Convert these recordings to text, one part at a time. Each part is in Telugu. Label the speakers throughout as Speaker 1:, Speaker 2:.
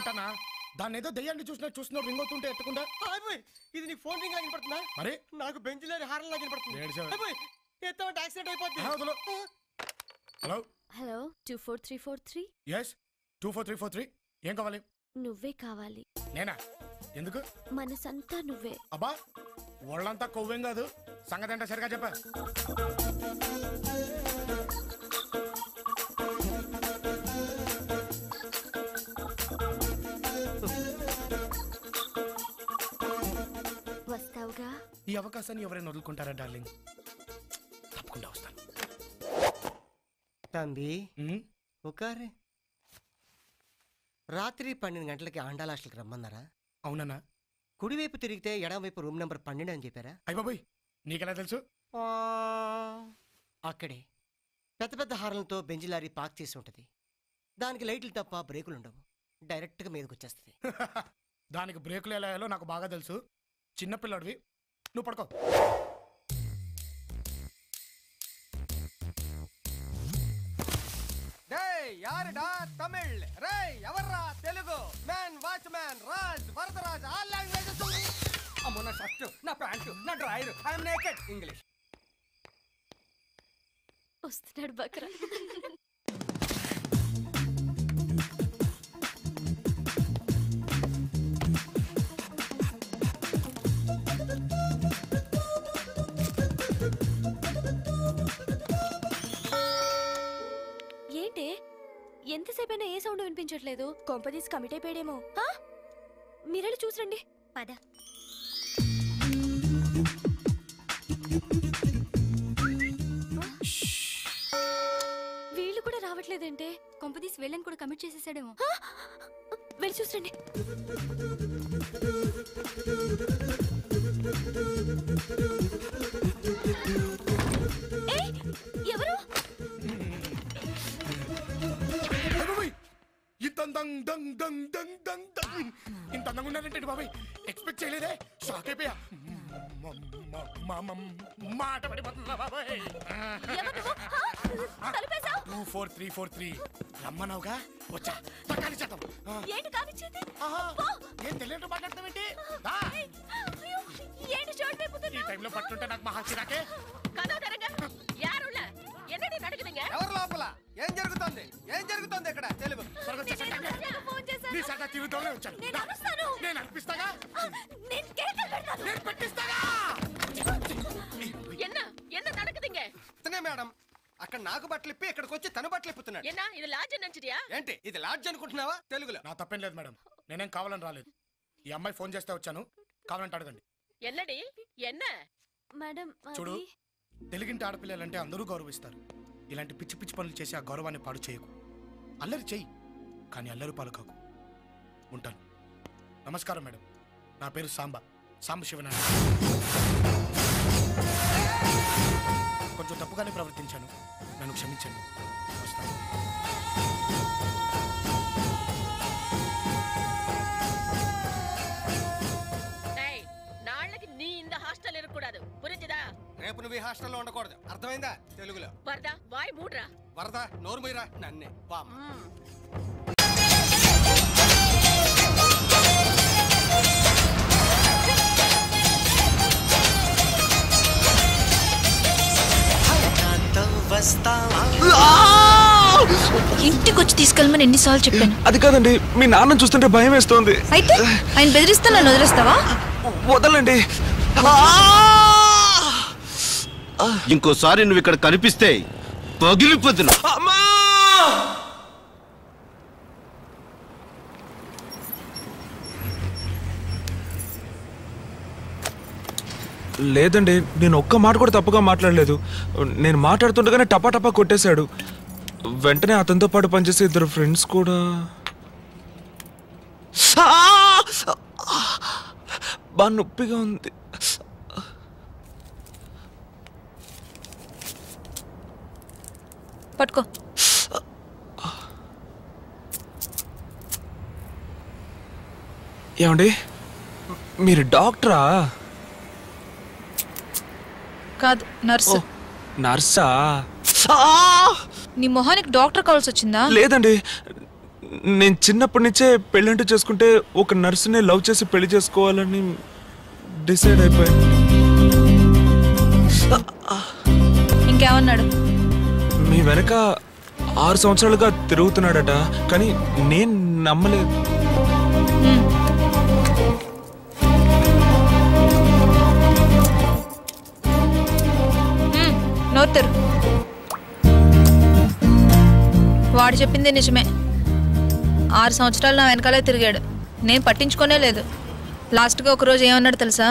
Speaker 1: ఏంటన్నా దాన్ని ఏదో దయ్యాన్ని చూస్తున్నావు రింగ్ అవుతుంటే ఎత్తకుండా
Speaker 2: ఇది నీ ఫోన్ రింగ్ లాగా పడుతుందా?
Speaker 1: మరి
Speaker 2: నాకు బెంచ్లో హార్న్ లాగా పడుతుంది. ఎత్తామంటే యాక్సిడెంట్ అయిపోద్ది.
Speaker 1: Hello
Speaker 3: hello 24343.
Speaker 1: ఎస్ 24343. ఏం కావాలి?
Speaker 3: నువ్వే కావాలి.
Speaker 1: నేనా? ఎందుకు?
Speaker 3: మనసంతా నువ్వే.
Speaker 1: అబ్బా వాళ్ళంతా కొవ్వేం కాదు, సంగతి ఏంటో సరిగా చెప్పా.
Speaker 3: వస్తావుగా?
Speaker 1: ఈ అవకాశాన్ని ఎవరైనా వదులుకుంటారా డార్లింగ్? తప్పకుండా వస్తాను.
Speaker 2: తంబి ఒకారే రాత్రి 12 గంటలకి ఆండాల హాస్టల్కి రమ్మన్నారా?
Speaker 1: అవునన్నా.
Speaker 2: కుడివైపు తిరిగితే ఎడమవైపు రూమ్ నెంబర్ 12 అని చెప్పారా?
Speaker 1: అయ్య బాబోయ్, నీకెలా తెలుసు?
Speaker 2: అక్కడే పెద్ద పెద్ద హార్న్లతో బెంజ్ లారీ పార్క్ చేసి ఉంటది. దానికి లైట్లు తప్ప బ్రేకులు ఉండవు, డైరెక్ట్గా మీదకి వచ్చేస్తుంది.
Speaker 1: దానికి బ్రేకులు ఎలా వేయాలో నాకు బాగా తెలుసు. చిన్నపిల్లడివి, నువ్వు పడుకో.
Speaker 2: యారుడా తమిళ్ రే ఎవర్రా Telugu man watch man Raj Varadaraj all languages. అమ్మో నా షర్ట్, నా ప్యాంటు, నా drawer, I am naked. English
Speaker 3: వస్తున్నాడు బక్రా. ఏంటే ఎంతసేపైనా ఏ సౌండ్ వినిపించట్లేదు? కొంపదీసి కమిట్ అయిపోయాడేమో. మీరెళ్ళి చూసరండి. పద. వీళ్ళు కూడా రావట్లేదంటే కొంపదీసి వీళ్ళని కూడా కమిట్ చేసేసాడేమో. వెళ్ళి చూసరండి. ఎవరు?
Speaker 1: ఇంత అందంగా ఉన్నారంటే బాబాయ్ ఎక్స్పెక్ట్ చేయలేదే. షాక్ అయిపోయా. మాట పడిపోతుందా బాబాయ్? 24343 రమ్మన్నావుగా, వచ్చా పక్కాని చేద్దాం. ఏం తెలియదు మాట్లాడతామేంటి? ఈ టైంలో పట్టుంటే నాకు మహా చిరాకే.
Speaker 2: ఎవరు లోపల? ఏం జరుగుతుంది? ఏం జరుగుతుంది ఇక్కడ? తెలుగు
Speaker 1: తీరుతోనే వచ్చాను. నేను అనిపిస్తాగా, నేను పెట్టిస్తాగా.
Speaker 2: మేడం అక్కడ నాకు బట్టలు ఇప్పి ఇక్కడికి వచ్చి తను బట్టలు ఇప్పుతున్నాడు. ఏంటి ఇది లాడ్జ్ అనుకుంటున్నావా? తెలుగులో
Speaker 1: నా తప్పేం లేదు మేడం, నేనేం కావాలని రాలేదు. ఈ అమ్మాయి ఫోన్ చేస్తే వచ్చాను, కావాలంటే అడగండి. చూడు, తెలుగింటి ఆడపిల్లలంటే అందరూ గౌరవిస్తారు. ఇలాంటి పిచ్చి పిచ్చి పనులు చేసి ఆ గౌరవాన్ని పాడు చేయకు. అల్లరి చెయ్యి, కానీ అల్లరి పాలు కాకు. ఉంటాను. నమస్కారం మేడం, నా పేరు సాంబశివనారాయణ. కొంచెం తప్పుగానే ప్రవర్తించాను, నన్ను క్షమించండి. వస్తాను.
Speaker 2: రేపు నువ్వు ఈ హాస్టల్లో ఉండకూడదు, అర్థమైందా? తెలుగులో వరద నోరు మీరా నన్నే బామ్మ.
Speaker 3: ఇంటికి వచ్చి తీసుకెళ్ళమని ఎన్నిసార్లు చెప్పాను.
Speaker 4: అది కాదండి, మీ నాన్న చూస్తుంటే భయం వేస్తోంది.
Speaker 3: అయితే ఆయన బెదిరిస్తే నన్ను వదిలేస్తావా?
Speaker 4: వదలండి.
Speaker 5: ఇంకోసారి నువ్వు ఇక్కడ కనిపిస్తే పగిలిపోతున్నా.
Speaker 4: లేదండి, నేను ఒక్క మాట కూడా తప్పుగా మాట్లాడలేదు. నేను మాట్లాడుతుండగానే టపా టపా కొట్టేశాడు. వెంటనే అతనితో పాటు పనిచేసే ఇద్దరు ఫ్రెండ్స్ కూడా. బాగా నొప్పిగా ఉంది.
Speaker 3: పట్టుకో.
Speaker 4: ఏమండి, మీరు డాక్టరా?
Speaker 3: కాదు, నర్సు.
Speaker 4: నర్సా?
Speaker 3: నీ మొహానికి డాక్టర్ కావాల్సి వచ్చిందా?
Speaker 4: లేదండి, నేను చిన్నప్పటి నుంచే పెళ్ళంటూ చేసుకుంటే ఒక నర్సునే లవ్ చేసి పెళ్లి చేసుకోవాలని డిసైడ్ అయిపోయాను.
Speaker 6: ఇంకేమన్నాడు?
Speaker 4: మీ వెనక 6 సంవత్సరాలుగా తిరుగుతున్నాడట, కానీ నేను నమ్మలేదు.
Speaker 6: నోత్తరు. వాడు చెప్పింది నిజమే. 6 సంవత్సరాలు నా వెనకాలే తిరిగాడు, నేను పట్టించుకోనే లేదు. లాస్ట్గా ఒకరోజు ఏమన్నాడు తెలుసా?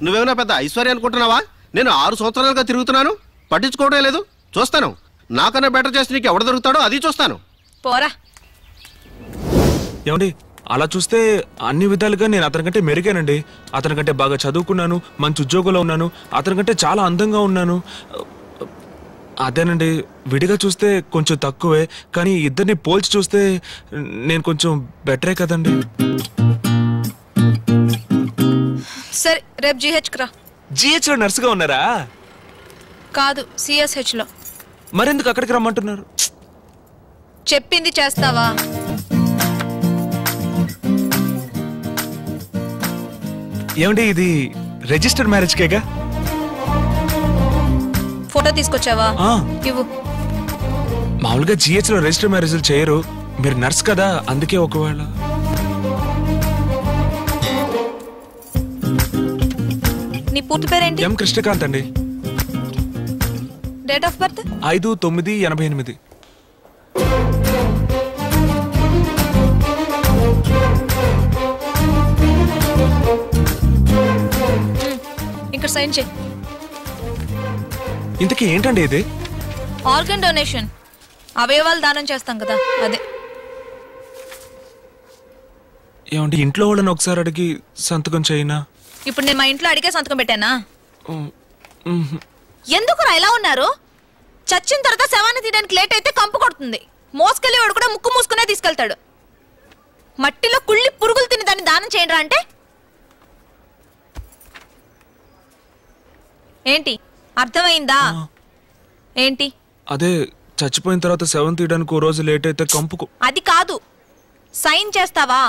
Speaker 5: నువ్వేమైనా పెద్ద ఐశ్వర్య అనుకుంటున్నావా? నేను 6 సంవత్సరాలుగా తిరుగుతున్నాను, పట్టించుకోవడం లేదు. చూస్తాను, నాకన్నా బెటర్ చేసి నీకు ఎవడు దొరుకుతాడో అది చూస్తాను.
Speaker 6: పోరా.
Speaker 4: ఏమండి, అలా చూస్తే అన్ని విధాలుగా నేను అతనికంటే మెరుగానండి. అతనికంటే బాగా చదువుకున్నాను, మంచి ఉద్యోగంలో ఉన్నాను, అతనికంటే చాలా అందంగా ఉన్నాను. అదేనండి, విడిగా చూస్తే కొంచెం తక్కువే, కానీ ఇద్దరిని పోల్చి చూస్తే నేను కొంచెం బెటరే కదండి.
Speaker 6: సరే, రేపు జీహెచ్కి రా.
Speaker 4: జీహెచ్లో నర్సుగా ఉన్నారా?
Speaker 6: కాదు, సిఎస్హెచ్లో.
Speaker 4: మరెందుకు అక్కడికి రమ్మంటున్నారు?
Speaker 6: చెప్పింది చేస్తావా?
Speaker 4: ఏమండి, ఇది రిజిస్టర్డ్ మ్యారేజ్ కేగా?
Speaker 6: ఫోటో తీసుకొచ్చావా? ఇవ్వు.
Speaker 4: మామూలుగా జిహెచ్ లో రిజిస్టర్ మ్యారేజ్లు చేయరు, మీరు నర్స్ కదా, అందుకే. ఒకవేళ
Speaker 6: నీ పూర్తి పేరేంటి?
Speaker 4: ఎం కృష్ణకాంత్ అండి.
Speaker 6: Date of birth?
Speaker 4: 5/9/88.
Speaker 6: ఇక్కడ సైన్ చేయి.
Speaker 4: ఇంతకీ ఏంటండి ఇది?
Speaker 6: ఆర్గన్ డొనేషన్, అవయవాలు దానం చేస్తాం కదా, అదే.
Speaker 4: ఏమండి, ఇంట్లో వాళ్ళని ఒకసారి అడిగి సంతకం చేయనా?
Speaker 6: ఇప్పుడు నేను మా ఇంట్లో అడిగే సంతకం పెట్టానా? ఎందుకురా ఇలా ఉన్నారు? చచ్చిన తర్వాత శవాన్ని తీయడానికి లేట్ అయితే కంపు కొడుతుంది. మోసుకెళ్ళి వాడు కూడా ముక్కు మూసుకునే తీసుకెళ్తాడు. మట్టిలో కుళ్ళి పురుగులు తిని దాన్ని దానం చేయండిరా అంటే ఏంటి? అర్థమైందా? ఏంటి?
Speaker 4: అదే, చచ్చిపోయిన తర్వాత శవం తీయడానికి ఓ రోజు లేట్ అయితే కంపుకు.
Speaker 6: అది కాదు, సైన్ చేస్తావా?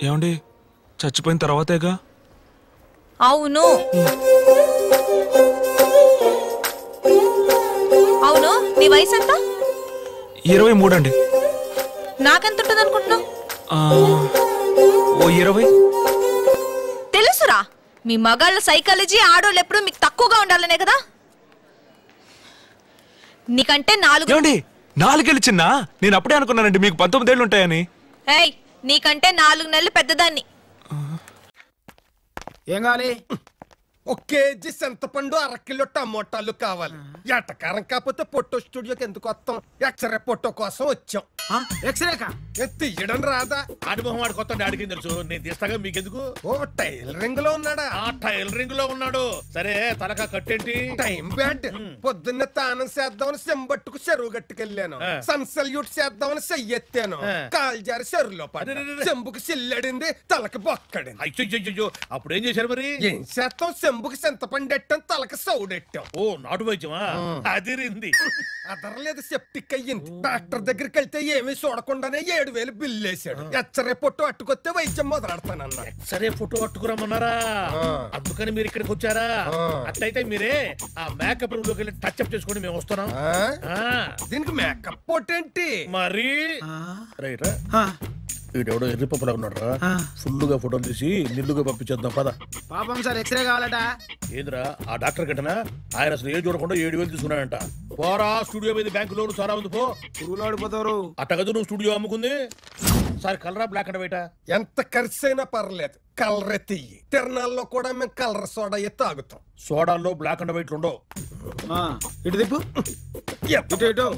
Speaker 4: ఏమండి, చచ్చిపోయిన తర్వాతేగా?
Speaker 6: అవును. అవును, నీ వయసు ఎంత?
Speaker 4: 23 అండి.
Speaker 6: నాకెంత ఉంటుంది అనుకుంటున్నావు?
Speaker 4: ఓ 20.
Speaker 6: తెలుసురా, మీ మగాళ్ళ సైకాలజీ ఆడోళ్ళు ఎప్పుడు మీకు తక్కువగా ఉండాలనే కదా. నీకంటే 4.
Speaker 4: ఏమండి, 4 ఏళ్ళు చిన్న? నేను అప్పుడే అనుకున్నానండి మీకు 19 ఏళ్ళు ఉంటాయని.
Speaker 6: ఏయ్, నీకంటే 4 నెలలు పెద్దదాన్ని.
Speaker 2: ఏం కావాలి? 1 కేజీ చింతపండు, 1/2 కిలో టమోటాలు కావాలి. ఎటకారం కాకపోతే ఫోటో స్టూడియోకి ఎందుకు వస్తాం? ఎక్స్రే ఫోటో కోసం వచ్చాం. ఎక్స్రేకా? తీయడం రాదా?
Speaker 7: ఆడిమోహం వాడు కొత్త డాడికి తెలుసు, నేను తీస్తాగా మీకెందుకు?
Speaker 2: ఓ టైలరింగ్ లో ఉన్నాడా?
Speaker 7: ఆ టైలరింగ్ లో ఉన్నాడు. సరే, తలకా కట్టేంటి?
Speaker 2: Time bad. పొద్దున్న తానం చేద్దామని చెంబట్టుకు చెరువు గట్టుకెళ్ళాను. సన్ సల్యూట్ చేద్దామని చెయ్యెత్తాను. కాలు జారి చెరువులో పడి చెంబుకి సిల్లడింది, తలకి బొక్కడింది.
Speaker 7: అయ్యో, అప్పుడు ఏం చేశారు మరి?
Speaker 2: ఏం చేస్తాం? చెంబుకి చింతపండెట్టాం, తలకి సౌడెట్టాం.
Speaker 7: ఓ, నాటు వైద్యమా? అదిరింది.
Speaker 2: అదరలేదు, సెప్టిక్ అయ్యింది. డాక్టర్ దగ్గరికి వెళ్తే ఏమీ చూడకుండానే 7,000 బిల్లు వేసాడు. ఎక్స్రే ఫోటో అట్టుకొస్తే వైద్యం మొదలెడతానన్నా.
Speaker 7: సరే, ఫోటో పట్టుకురమ్మన్నారా? అందుకని మీరు ఇక్కడికి వచ్చారా? అట్లయితే మీరే ఆ మేకప్ రూమ్ లోకి వెళ్ళి టచ్ అప్ చేసుకుని మేము వస్తున్నాం.
Speaker 2: దీనికి మేకప్ పోటేంటి
Speaker 7: మరి? రైట్ రా, వీడెవడో ఎర్రి పప్పులా ఉన్నాడు రా. ఫుల్ గా ఫోటోలు తీసి నిల్లుగా పంపించేద్దాం పద.
Speaker 8: పాపం సార్, ఎక్స్రే కావాలట.
Speaker 7: ఏంద్రా, ఆ డాక్టర్ గట్టనా? ఆయన అసలు ఏ చూడకుండా 7,000 తీసుకున్నాడంట. పోరా, స్టూడియో మీద బ్యాంకు లోన్ చాలా ఉంది. పో,
Speaker 8: పురుగులు ఆడిపోతారు.
Speaker 7: అట్టగదు నువ్వు స్టూడియో అమ్ముకుంది. సార్, కలరా బ్లాక్ అండ్ వైటా?
Speaker 2: ఎంత ఖర్చు అయినా పర్లేదు, కలరే తీయి. తిరణాల్లో కూడా మేము కలర్ సోడా తాగుతాం.
Speaker 7: సోడాల్లో బ్లాక్ అండ్ వైట్లు ఉండవు.
Speaker 8: ఇటు తిప్పు, ఇటు ఇటు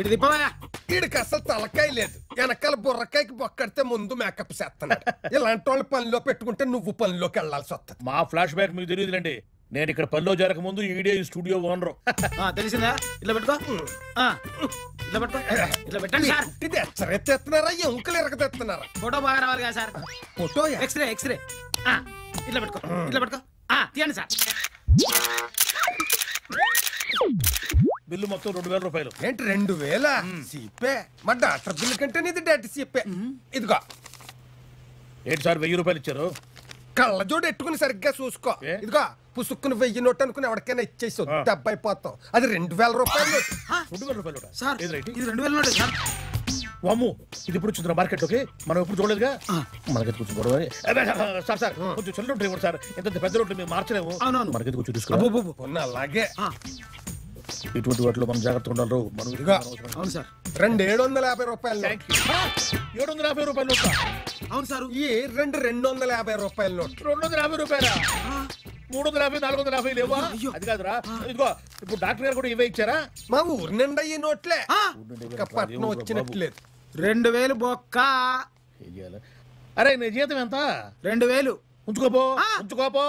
Speaker 8: ఇటు తిప్పవా.
Speaker 2: వీడికి అసలు తలకాయ లేదు, వెనకాల బుర్రకాయకి బొక్కడితే ముందు మేకప్ చేస్తున్నాడు. ఇలాంటి వాళ్ళు పనిలో పెట్టుకుంటే నువ్వు పనిలోకి వెళ్లాల్సి వస్తుంది.
Speaker 7: మా ఫ్లాష్ బ్యాక్ మీకు తెలియదులేండి. నేను ఇక్కడ పనిలో జరగక ముందు ఈడే ఈ స్టూడియో ఓనరు.
Speaker 8: తెలిసిందా? ఇట్లా పెట్టుకో, ఇట్లా పెట్టుకో, ఇట్లా పెట్టండి సార్.
Speaker 2: ఇది ఎక్స్రే తెస్తున్నారా, ఎముకలు ఎరగతెత్తున్నారా?
Speaker 8: ఫోటో బాగా రావాలి కదా సార్.
Speaker 2: ఫోటో
Speaker 8: ఎక్స్రే ఎక్స్రే ఇట్లా పెట్టుకో, ఇట్లా పెట్టుకో, తీయండి సార్.
Speaker 7: బిల్లు మొత్తం 2000 రూపాయలు.
Speaker 2: ఏంటి 2000? సీపే మా డాక్టర్ బిల్లు కంటే ఇది డేట్ సీపే. ఇదిగో
Speaker 7: ఏంటి సార్ 1000 రూపాయలు ఇచ్చారు?
Speaker 2: కళ్ళజోడు ఎట్టుకుని సరిగ్గా చూసుకో. ఇదిగో పుసుక్కుని 1000 నోట్ అనుకుని ఎవరికైనా ఇచ్చేసి డెబ్బై అయిపోతాం. అది 2000 రూపాయలు.
Speaker 7: 2000 రూపాయలు
Speaker 8: సార్
Speaker 7: ఏది రైట్?
Speaker 8: ఇది 2000 నోటే సార్.
Speaker 7: వాము ఇది ఇప్పుడు వచ్చింది మార్కెట్ లోకి, మనం ఎప్పుడు చూడలేదుగా. మనకి కొంచెం గొడవ. సార్ సార్ కొంచెం చిల్లర ఉంటాయి కూడా సార్, ఎంత పెద్ద రోడ్లు మేము మార్చలేము. మనకి కొంచెం తీసుకోవాలి.
Speaker 2: అలాగే
Speaker 7: ఇటువంటి వాటిలో మనం జాగ్రత్తగా ఉండాలి. మనం
Speaker 8: అవును సార్.
Speaker 2: 2750 రూపాయలు.
Speaker 7: 750 రూపాయలు నోట్.
Speaker 8: అవును సార్.
Speaker 2: ఈ 250 రూపాయల నోట్.
Speaker 7: 250 రూపాయలా? 350 450 లేవా? అది కాదురా, ఇదిగో ఇప్పుడు డాక్టర్ గారు కూడా ఇవే ఇచ్చారా?
Speaker 2: మా ఊరు నిండా ఈ నోట్లే. పట్నం వచ్చినట్లేదు.
Speaker 8: 2000 బొక్క.
Speaker 7: అరే నీ జీతం ఎంత?
Speaker 8: 2000.
Speaker 7: ఉంచుకోపో ఉంచుకోపో.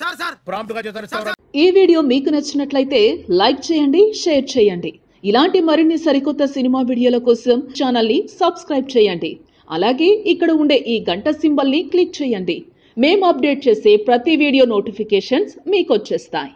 Speaker 8: సార్ సార్
Speaker 7: ప్రాంప్ట్ గా చేస్తారు.
Speaker 9: ఈ వీడియో మీకు నచ్చినట్లయితే లైక్ చేయండి, షేర్ చేయండి. ఇలాంటి మరిన్ని సరికొత్త సినిమా వీడియోల కోసం ఛానల్ ని సబ్స్క్రైబ్ చేయండి. అలాగే ఇక్కడ ఉండే ఈ గంట సింబల్ ని క్లిక్ చేయండి. మేము అప్డేట్ చేసే ప్రతి వీడియో నోటిఫికేషన్స్ మీకు వచ్చేస్తాయి.